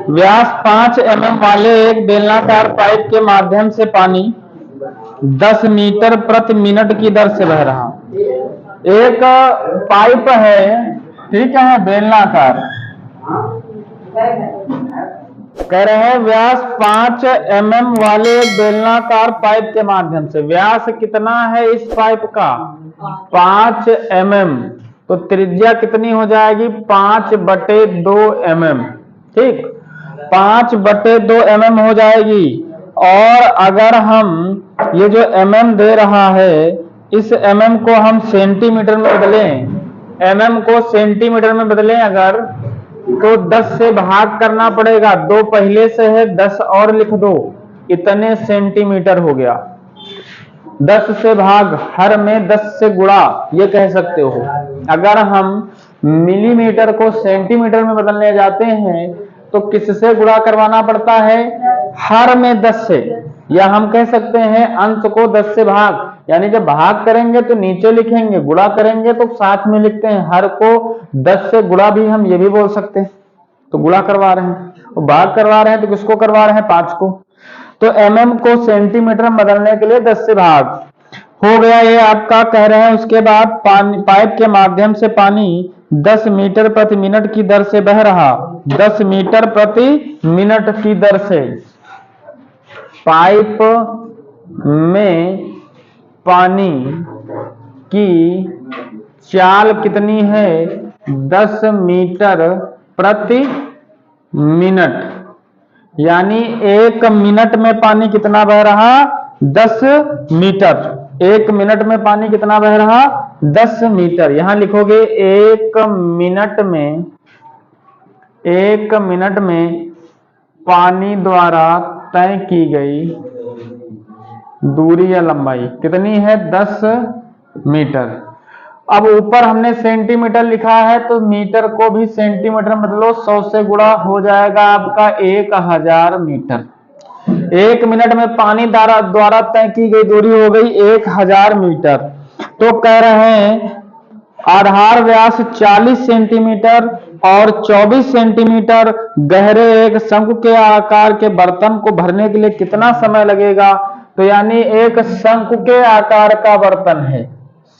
व्यास 5 mm वाले एक बेलनाकार पाइप के माध्यम से पानी 10 मीटर प्रति मिनट की दर से बह रहा। एक पाइप है, ठीक है, बेलनाकार, कह रहे हैं व्यास 5 mm वाले एक बेलनाकार पाइप के माध्यम से। व्यास कितना है इस पाइप का? 5 mm। तो त्रिज्या कितनी हो जाएगी? 5/2 mm। ठीक, 5/2 mm हो जाएगी। और अगर हम ये जो mm दे रहा है, इस mm को हम सेंटीमीटर में बदलें, mm को सेंटीमीटर में बदलें अगर, तो 10 से भाग करना पड़ेगा। 2 पहले से है, 10 और लिख दो, इतने सेंटीमीटर हो गया। 10 से भाग, हर में 10 से गुणा, ये कह सकते हो। अगर हम मिलीमीटर को सेंटीमीटर में बदलने जाते हैं तो किससे गुणा करवाना पड़ता है? हर में 10 से, या हम कह सकते हैं अंश को 10 से भाग, यानी जब भाग करेंगे तो नीचे लिखेंगे, गुणा करेंगे तो साथ में लिखते हैं। हर को 10 से गुणा भी हम ये भी बोल सकते हैं। तो गुणा करवा रहे हैं, तो भाग करवा रहे हैं, तो किसको करवा रहे हैं? 5 को। तो mm को सेंटीमीटर में बदलने के लिए 10 से भाग हो गया, ये आपका कह रहे हैं। उसके बाद पाइप के माध्यम से पानी 10 मीटर प्रति मिनट की दर से बह रहा। 10 मीटर प्रति मिनट की दर से पाइप में पानी की चाल कितनी है? 10 मीटर प्रति मिनट, यानी 1 मिनट में पानी कितना बह रहा? 10 मीटर। 1 मिनट में पानी कितना बह रहा? 10 मीटर। यहां लिखोगे 1 मिनट में पानी द्वारा तय की गई दूरी या लंबाई कितनी है? 10 मीटर। अब ऊपर हमने सेंटीमीटर लिखा है, तो मीटर को भी सेंटीमीटर मतलब 100 से गुणा हो जाएगा आपका 1000 मीटर। 1 मिनट में पानी द्वारा तय की गई दूरी हो गई 1000 मीटर। तो कह रहे हैं आधार व्यास 40 सेंटीमीटर और 24 सेंटीमीटर गहरे एक शंकु के आकार के बर्तन को भरने के लिए कितना समय लगेगा? तो यानी एक शंकु के आकार का बर्तन है,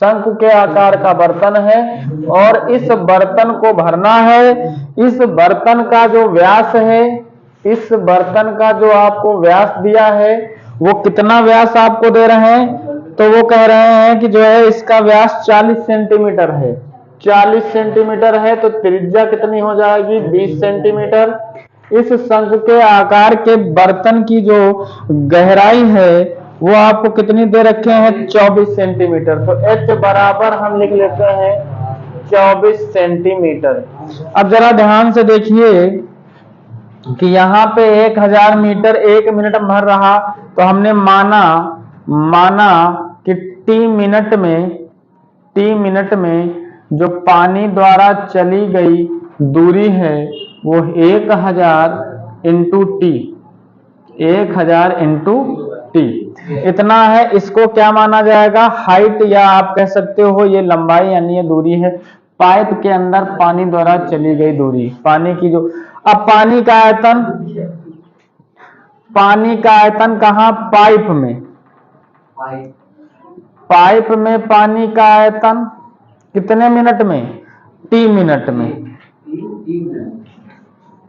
शंकु के आकार का बर्तन है, और इस बर्तन को भरना है। इस बर्तन का जो व्यास है, इस बर्तन का जो आपको व्यास दिया है, वो कितना व्यास आपको दे रहे हैं? तो वो कह रहे हैं कि जो है इसका व्यास 40 सेंटीमीटर है। 40 सेंटीमीटर है तो त्रिज्या कितनी हो जाएगी? 20 सेंटीमीटर। इस शंकु के आकार के बर्तन की जो गहराई है वो आपको कितनी दे रखे हैं? 24 सेंटीमीटर। तो h बराबर हम लिख लेते हैं 24 सेंटीमीटर। अब जरा ध्यान से देखिए कि यहाँ पे 1000 मीटर 1 मिनट में भर रहा, तो हमने माना कि t मिनट में जो पानी द्वारा चली गई दूरी है वो 1000 इंटू टी, 1000 इंटू टी इतना है। इसको क्या माना जाएगा? हाइट, या आप कह सकते हो ये लंबाई, यानी ये दूरी है पाइप के अंदर पानी द्वारा चली गई दूरी। पानी की जो, अब पानी का आयतन कहाँ? पाइप में। पाइप में पानी का आयतन कितने मिनट में? टी मिनट में।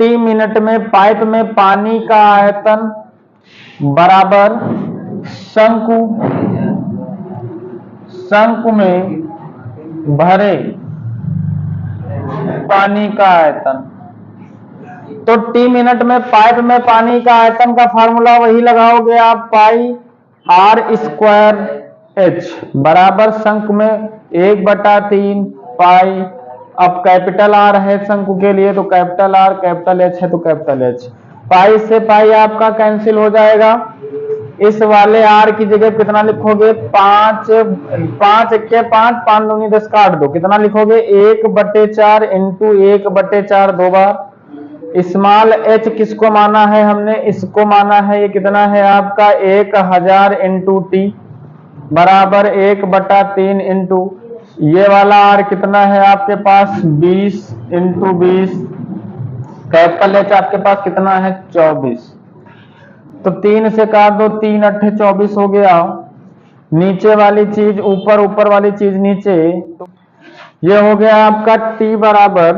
टी मिनट में पाइप में पानी का आयतन बराबर शंकु में भरे पानी का आयतन। तो टी मिनट में पाइप में पानी का आयतन का फार्मूला वही लगाओगे आप, पाई r स्क्वायर h बराबर शंकु में 1/3 पाई। अब कैपिटल R है शंकु के लिए, तो कैपिटल R, कैपिटल H है तो कैपिटल H। पाई से पाई आपका कैंसिल हो जाएगा। इस वाले R की जगह कितना लिखोगे? 5 1 5 5 दूनी 10 काट दो, कितना लिखोगे? 1/4 इंटू 1/4 दो बार। स्मॉल h किसको माना है हमने? इसको माना है। ये कितना है आपका? 1000 इंटू टी बराबर 1/3 इंटू ये वाला R कितना है आपके पास? 20 इंटू 20 कैपिटल एच आपके पास कितना है 24, तो 3 से काट दो, 3 अट्ठे 24 हो गया। नीचे वाली चीज ऊपर, ऊपर वाली चीज नीचे, ये हो गया आपका t बराबर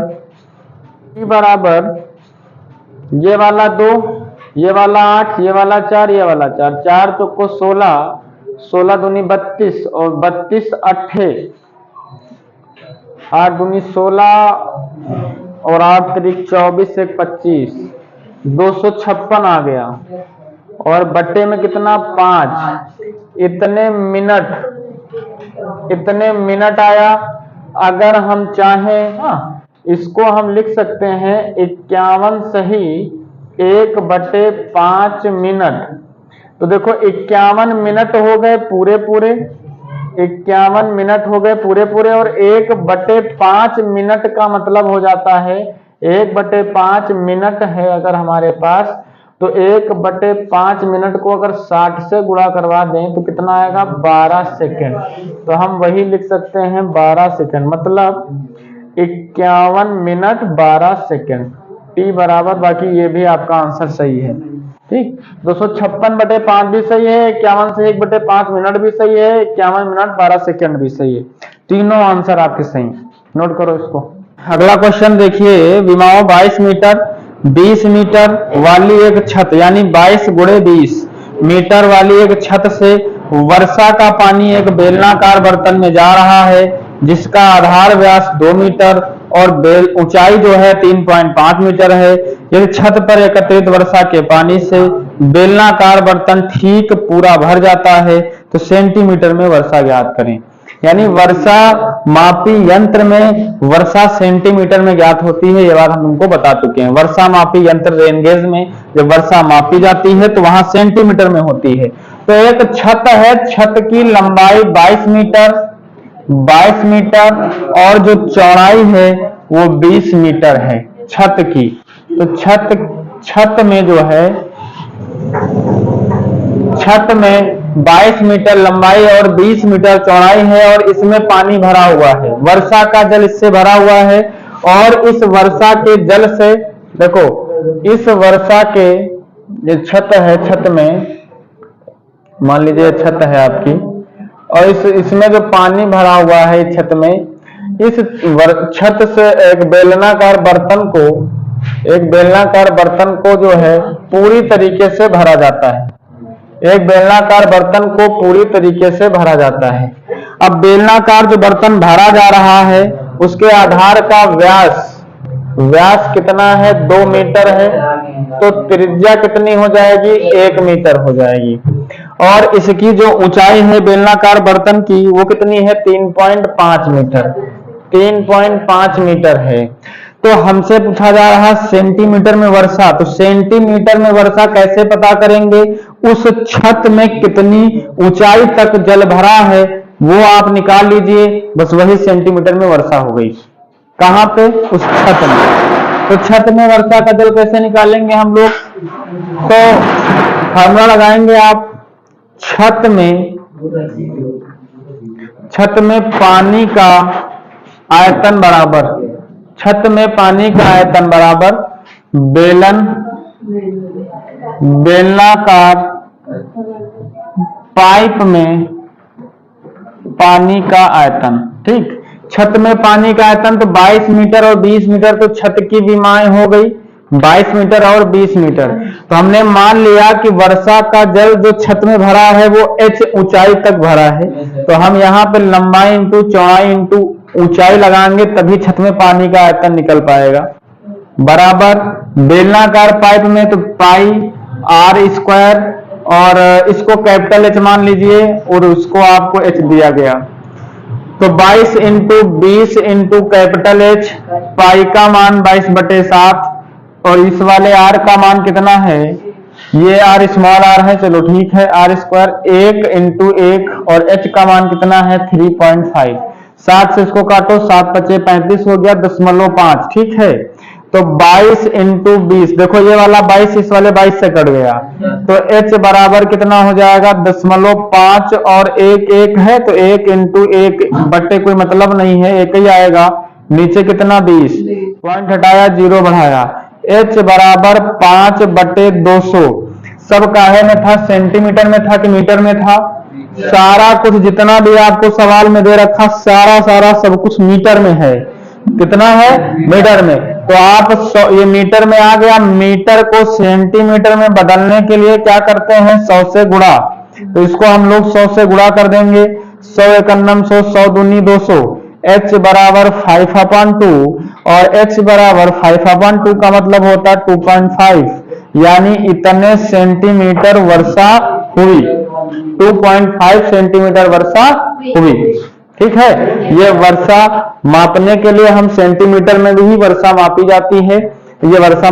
ये वाला 2, ये वाला 8, ये वाला 4, ये वाला 4, 4 चौको 16, 16 दूनी 32 और 32 अट्ठे 8 दूनी 16 और 8 तरीक 24 एक 25, 256 आ गया। और बट्टे में कितना 5, इतने मिनट आया। अगर हम चाहें इसको हम लिख सकते हैं 51 सही 1/5 मिनट। तो देखो 51 मिनट हो गए पूरे पूरे, 51 मिनट हो गए पूरे पूरे, और 1/5 मिनट का मतलब हो जाता है 1/5 मिनट है अगर हमारे पास, तो 1/5 मिनट को अगर 60 से गुणा करवा दें तो कितना आएगा 12 सेकेंड। तो हम वही लिख सकते हैं 12 सेकेंड, मतलब 51 मिनट 12 सेकेंड टी बराबर, बाकी ये भी आपका आंसर सही है। ठीक, 256/5 भी सही है, 51 से 1/5 मिनट भी सही है, 51 मिनट 12 सेकेंड भी सही है। तीनों आंसर आपके सही। नोट करो इसको। अगला क्वेश्चन देखिए, विमाओं 22 मीटर 20 मीटर वाली एक छत, यानी 22 × 20 मीटर वाली एक छत से वर्षा का पानी एक बेलनाकार बर्तन में जा रहा है जिसका आधार व्यास 2 मीटर और ऊंचाई जो है 3.5 मीटर है। यदि छत पर एकत्रित वर्षा के पानी से बेलनाकार बर्तन ठीक पूरा भर जाता है तो सेंटीमीटर में वर्षा ज्ञात करें। यानी वर्षा मापी यंत्र में वर्षा सेंटीमीटर में ज्ञात होती है, ये बात हम तुमको बता चुके हैं। वर्षा मापी यंत्र रेनगेज में जब वर्षा मापी जाती है तो वहां सेंटीमीटर में होती है। तो एक छत है, छत की लंबाई 22 मीटर और जो चौड़ाई है वो 20 मीटर है छत की। तो छत में जो है, छत में 22 मीटर लंबाई और 20 मीटर चौड़ाई है और इसमें पानी भरा हुआ है, वर्षा का जल इससे भरा हुआ है। और इस वर्षा के जल से देखो, इस वर्षा के ये छत है, छत में मान लीजिए छत है आपकी, और इसमें जो पानी भरा हुआ है छत में, इस छत से एक बेलनाकार बर्तन को जो है पूरी तरीके से भरा जाता है। एक बेलनाकार बर्तन को पूरी तरीके से भरा जाता है। अब बेलनाकार जो बर्तन भरा जा रहा है उसके आधार का व्यास कितना है 2 मीटर है, तो त्रिज्या कितनी हो जाएगी 1 मीटर हो जाएगी। और इसकी जो ऊंचाई है बेलनाकार बर्तन की वो कितनी है 3.5 मीटर, 3.5 मीटर है। तो हमसे पूछा जा रहा सेंटीमीटर में वर्षा, तो सेंटीमीटर में वर्षा कैसे पता करेंगे? उस छत में कितनी ऊंचाई तक जल भरा है वो आप निकाल लीजिए, बस वही सेंटीमीटर में वर्षा हो गई। कहां पे? उस छत में। तो छत में वर्षा का जल कैसे निकालेंगे हम लोग? तो फार्मूला लगाएंगे आप, छत में पानी का आयतन बराबर, छत में पानी का आयतन बराबर बेलनाकार पाइप में पानी का आयतन। ठीक, छत में पानी का आयतन तो 22 मीटर और 20 मीटर, तो छत की विमाएं हो गई 22 मीटर और 20 मीटर। तो हमने मान लिया कि वर्षा का जल जो छत में भरा है वो h ऊंचाई तक भरा है, तो हम यहाँ पे लंबाई इंटू चौड़ाई इंटू ऊंचाई लगाएंगे तभी छत में पानी का आयतन निकल पाएगा। बराबर बेलनाकार पाइप में तो पाई r², और इसको कैपिटल H मान लीजिए और उसको आपको H दिया गया, तो 22 इंटू 20 इंटू कैपिटल H, पाई का मान 22/7 और इस वाले r का मान कितना है, ये r स्मॉल r है, चलो ठीक है, r², 1 इंटू 1 और h का मान कितना है 3.5। 7 से इसको काटो, 7×5 = 35 हो गया 0.5। ठीक है, तो 22 इंटू 20, देखो ये वाला 22 इस वाले 22 से कट गया, तो h बराबर कितना हो जाएगा 0.5 और 1 1 है, तो 1 इंटू 1 बट्टे कोई मतलब नहीं है, एक ही आएगा। नीचे कितना 20, पॉइंट हटाया 0 बढ़ाया, H बराबर 5/200, सब काहे में था, सेंटीमीटर में था कि मीटर में था? सारा कुछ जितना भी आपको सवाल में दे रखा सारा सब कुछ मीटर में है। कितना है? मीटर में। तो आप ये मीटर में आ गया, मीटर को सेंटीमीटर में बदलने के लिए क्या करते हैं, 100 से गुणा। तो इसको हम लोग 100 से गुणा कर देंगे, 100 एकन्नम 100, 100 दूनी 200। H बराबर 5/2 और H बराबर 5/2 का मतलब होता है 2.5, यानी इतने सेंटीमीटर वर्षा हुई, 2.5 सेंटीमीटर वर्षा हुई। ठीक है, ये वर्षा मापने के लिए हम सेंटीमीटर में भी वर्षा मापी जाती है। ये वर्षा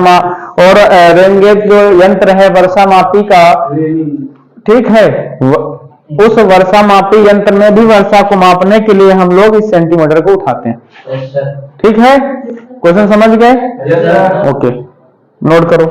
और रेनगेज जो यंत्र है वर्षा मापी का, ठीक है, उस वर्षा मापी यंत्र में भी वर्षा को मापने के लिए हम लोग इस सेंटीमीटर को उठाते हैं। ठीक है, क्वेश्चन समझ गए? ओके, नोट करो।